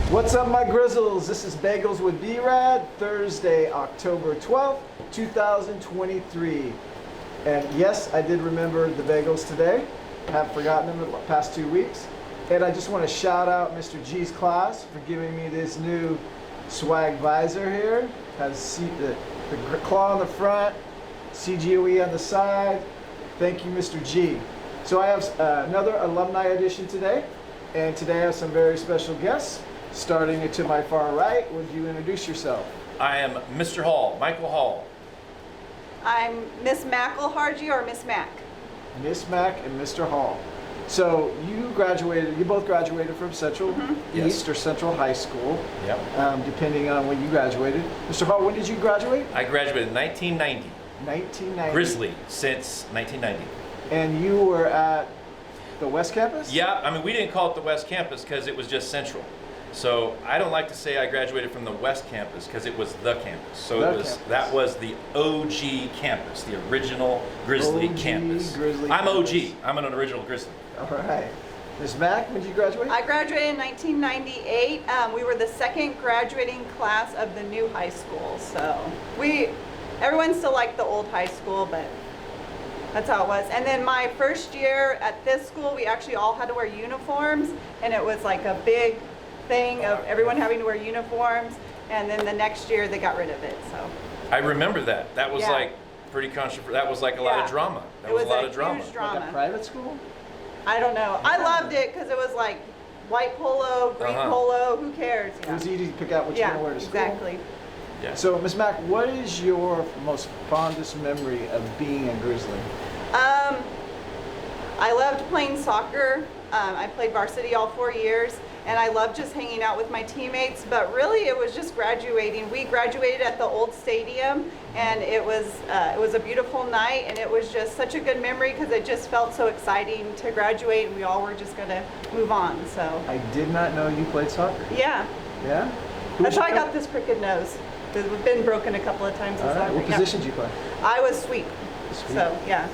What's up, my Grizzles? This is Bagels with B-Rad, Thursday, October 12th, 2023. And yes, I did remember the bagels today. I haven't forgotten them in the past 2 weeks. And I just want to shout out Mr. G's class for giving me this new swag visor here. Has the claw on the front, CGOE on the side. Thank you, Mr. G. So I have another alumni edition today. And today I have some very special guests. Starting to my far right, would you introduce yourself? I am Mr. Hall, Michael Hall. I'm Miss McElhargy or Miss Mac. Miss Mac and Mr. Hall. So you both graduated from Central East or Central High School. Yep. Depending on when you graduated. Mr. Hall, when did you graduate? I graduated in 1990. 1990. Grizzly since 1990. And you were at the West Campus? Yeah, I mean, we didn't call it the West Campus because it was just Central. So I don't like to say I graduated from the West Campus because it was the campus. So that was the OG campus, the original Grizzly campus. Grizzly I'm campus. OG. I'm an original Grizzly. All right. Ms. Mac, when did you graduate? I graduated in 1998. We were the second graduating class of the new high school. So everyone still liked the old high school, but that's how it was. And then my first year at this school, we actually all had to wear uniforms, and it was like a big thing of everyone having to wear uniforms. And then the next year they got rid of it. So I remember that. That was like pretty controversial. That was like a lot of drama. That was a lot of drama. Huge drama. Like a private school? I don't know. I loved it because it was like white polo, green polo. Who cares? It was easy to pick out what you want to wear to school. Exactly. Yeah. So, Ms. Mac, what is your most fondest memory of being a Grizzly? I loved playing soccer. I played varsity all 4 years, and I loved just hanging out with my teammates. But really, it was just graduating. We graduated at the old stadium, and it was a beautiful night, and it was just such a good memory because it just felt so exciting to graduate, and we all were just going to move on. So I did not know you played soccer. yeah, Yeah? Who that's was how I your got this crooked nose. Because we've been broken a couple of times in All right. soccer. What position did you play? I was sweep. Sweep. So yeah.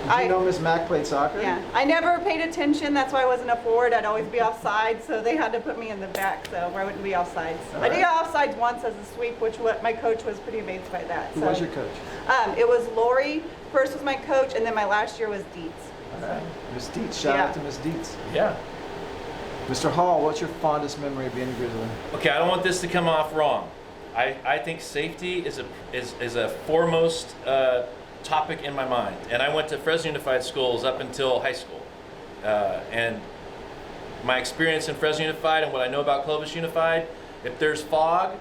Did you know Ms. Mac played soccer? Yeah, I never paid attention. That's why I wasn't a forward. I'd always be offside, so they had to put me in the back, so where I wouldn't be offsides. I did get offsides once as a sweep, which my coach was pretty amazed by that. Who was your coach? It was Lori. First was my coach, and then my last year was Dietz. All right. Ms. Dietz. Shout out to Ms. Dietz. Yeah. Mr. Hall, what's your fondest memory of being a Grizzly? Okay, I don't want this to come off wrong. I think safety is a foremost topic in my mind. And I went to Fresno Unified Schools up until high school. And my experience in Fresno Unified and what I know about Clovis Unified, if there's fog,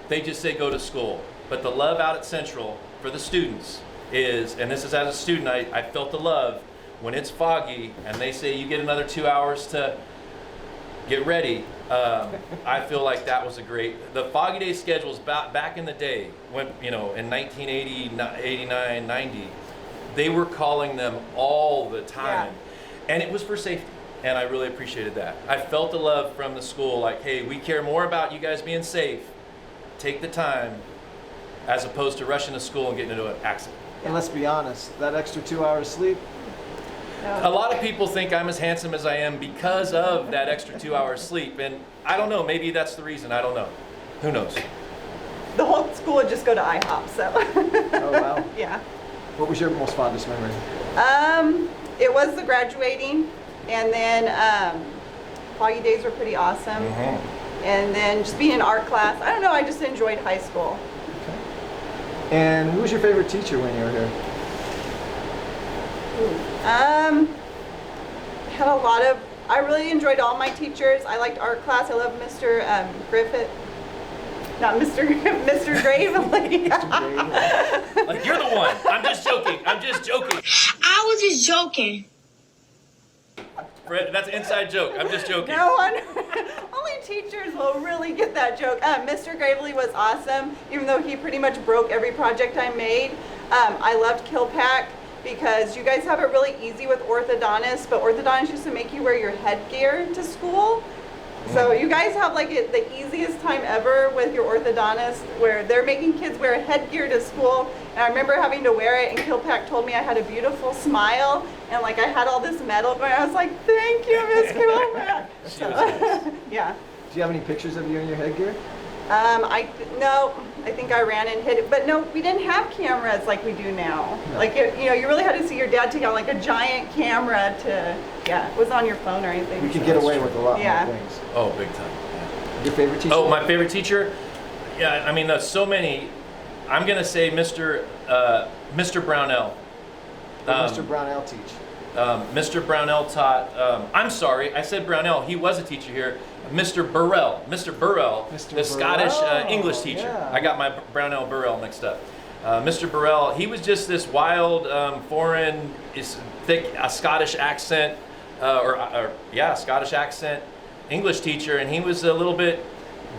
they just say go to school. But the love out at Central for the students is, and this is as a student, I felt the love when it's foggy and they say you get another 2 hours to get ready. I feel like that was the Foggy Day schedules back in the day when, in 1980, 89, 90, they were calling them all the time. And it was for safety. And I really appreciated that. I felt the love from the school, like, hey, we care more about you guys being safe. Take the time as opposed to rushing to school and getting into an accident. And let's be honest, that extra 2 hours sleep, A lot of people think I'm as handsome as I am because of that extra 2 hours sleep, and I don't know, maybe that's the reason, I don't know. Who knows? The whole school would just go to IHOP, so. Oh, wow. Yeah. What was your most fondest memory? It was the graduating, and then Foggy Days were pretty awesome. And then just being in art class. I don't know, I just enjoyed high school. Okay. And who was your favorite teacher when you were here? I really enjoyed all my teachers. I liked art class. I love Mr. Griffith. Not Mr. Griffith, Mr. Gravely. Like, you're the one. I'm just joking. I was just joking. Fred, that's an inside joke. I'm just joking. No one, only teachers will really get that joke. Mr. Gravely was awesome, even though he pretty much broke every project I made. I loved Kilpack because you guys have it really easy with orthodontists, but orthodontists used to make you wear your headgear to school. So you guys have like the easiest time ever with your orthodontist where they're making kids wear headgear to school. And I remember having to wear it, and Kilpack told me I had a beautiful smile and like I had all this metal going. I was like, thank you, Miss Kilpack. So, yeah. you have any pictures of you in your headgear? No, I think I ran and hid it. But no, we didn't have cameras like we do now. No. Like, you really had to see your dad take out like a giant camera to, it wasn't on your phone or anything. We could get away with a lot Yeah. more things. Oh, big time. Yeah. Your favorite teacher? Oh, my favorite teacher? Yeah, I mean, there's so many. I'm gonna say Mr. Brownell. What did Mr. Brownell teach? Mr. Brownell taught. I'm sorry, I said Brownell. He was a teacher here. Mr. Burrell. Mr. Burrell, Mr. the Scottish Burrell, English teacher. yeah. I got my Brownell Burrell mixed up. Mr. Burrell, he was just this wild, foreign, thick Scottish accent, Scottish accent English teacher, and he was a little bit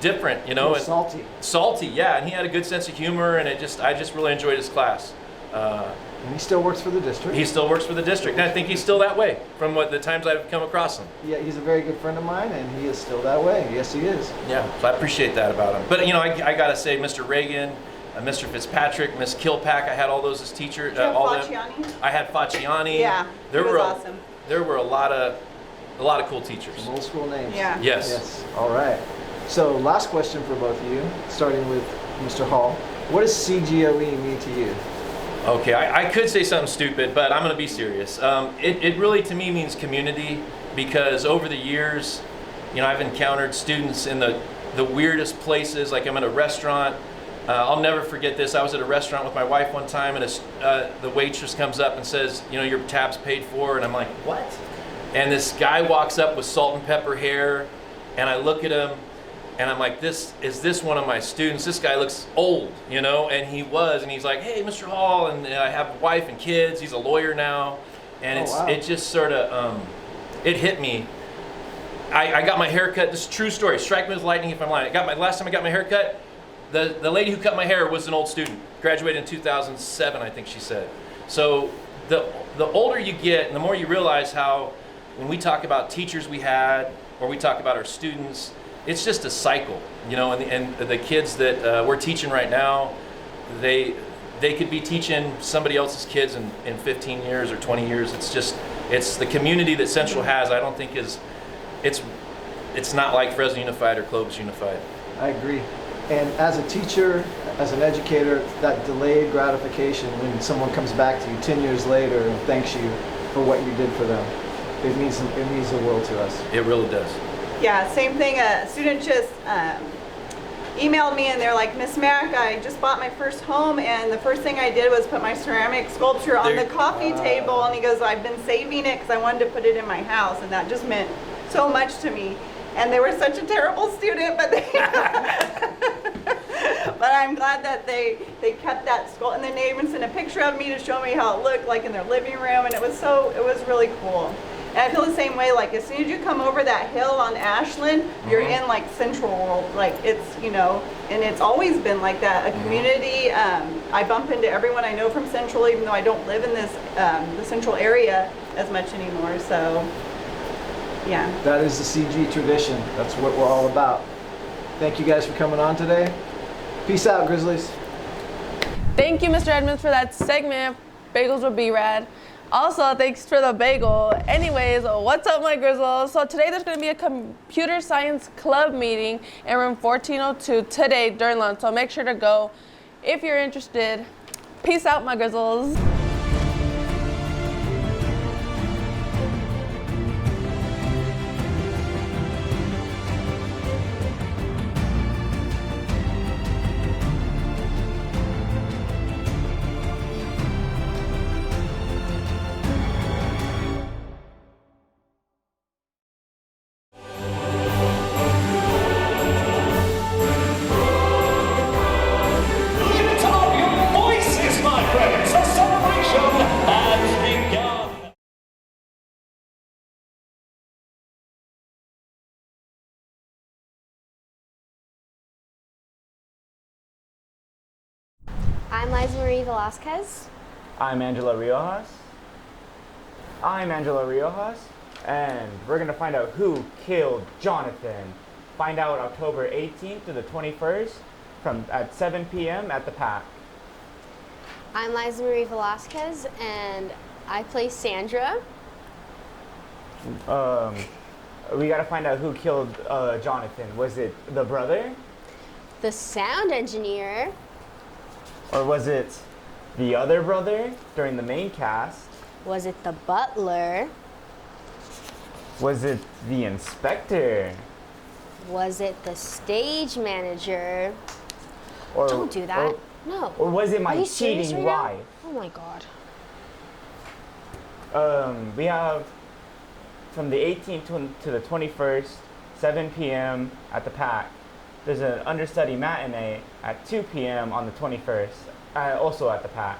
different, you know. More and salty. Salty, yeah, and he had a good sense of humor, and I just really enjoyed his class. And he still works for the district. He still works for the district, and I think he's still that way from the times I've come across him. Yeah, he's a very good friend of mine, and he is still that way. Yes, he is. Yeah, so I appreciate that about him. But you know, I gotta say, Mr. Reagan, Mr. Fitzpatrick, Miss Kilpack, I had all those as teachers. Did you have all them. Facciani? I had Facciani. Yeah, he was awesome. There were a lot of cool teachers. Some old school names. Yeah. Yes. Yes. All right. So, last question for both of you, starting with Mr. Hall. What does CGOE mean to you? Okay, I could say something stupid, but I'm going to be serious. It really, to me, means community, because over the years, you know, I've encountered students in the weirdest places. Like, I'm at a restaurant. I'll never forget this. I was at a restaurant with my wife one time, and the waitress comes up and says, you know, your tab's paid for. And I'm like, what? And this guy walks up with salt and pepper hair, and I look at him, and I'm like, is this one of my students? This guy looks old, you know, and he was, and he's like, hey, Mr. Hall, and I have a wife and kids. He's a lawyer now, and wow. it just sort of, it hit me. I got my hair cut. This is a true story. Strike me with lightning if I'm lying. Last time I got my hair cut, the lady who cut my hair was an old student. Graduated in 2007, I think she said. So the older you get, and the more you realize how, when we talk about teachers we had, or we talk about our students, it's just a cycle, you know. And the kids that we're teaching right now, they could be teaching somebody else's kids in 15 years or 20 years. It's the community that Central has. I don't think it's not like Fresno Unified or Clovis Unified. I agree. And as a teacher, as an educator, that delayed gratification when someone comes back to you 10 years later and thanks you for what you did for them, it means the world to us. It really does. Yeah, same thing. A student just emailed me and they're like, Miss Mack, I just bought my first home and the first thing I did was put my ceramic sculpture on the coffee table. And he goes, I've been saving it because I wanted to put it in my house, and that just meant so much to me. And they were such a terrible student, but but I'm glad that they kept that sculpture, and then they even sent a picture of me to show me how it looked like in their living room, and it was really cool. And I feel the same way, like as soon as you come over that hill on Ashland, you're in like Central World, like it's, you know, and it's always been like that, a community. I bump into everyone I know from Central, even though I don't live in this, the Central area as much anymore, so yeah. That is the CG tradition. That's what we're all about. Thank you guys for coming on today. Peace out, Grizzlies. Thank you, Mr. Edmonds, for that segment. Bagels would be rad. Also, thanks for the bagel. Anyways, what's up, my Grizzles? So today there's going to be a computer science club meeting in room 1402 today during lunch. So make sure to go if you're interested. Peace out, my Grizzles. Lift up your voices, my friends! A celebration has begun! I'm Liza Marie Velasquez. I'm Angela Riojas. I'm Angela Riojas, and we're gonna find out who killed Jonathan. Find out October 18th to the 21st at 7 p.m. at the PAC. I'm Liza Marie Velasquez, and I play Sandra. We gotta find out who killed Jonathan. Was it the brother? The sound engineer. Or was it the other brother during the main cast? Was it the butler? Was it the inspector? Was it the stage manager? Or, Don't do that. No. Or was it Are my you serious cheating right now? wife? Oh my god. We have from the 18th to the 21st, 7 p.m. at the PAC. There's an understudy matinee at 2 p.m. on the 21st, also at the PAC.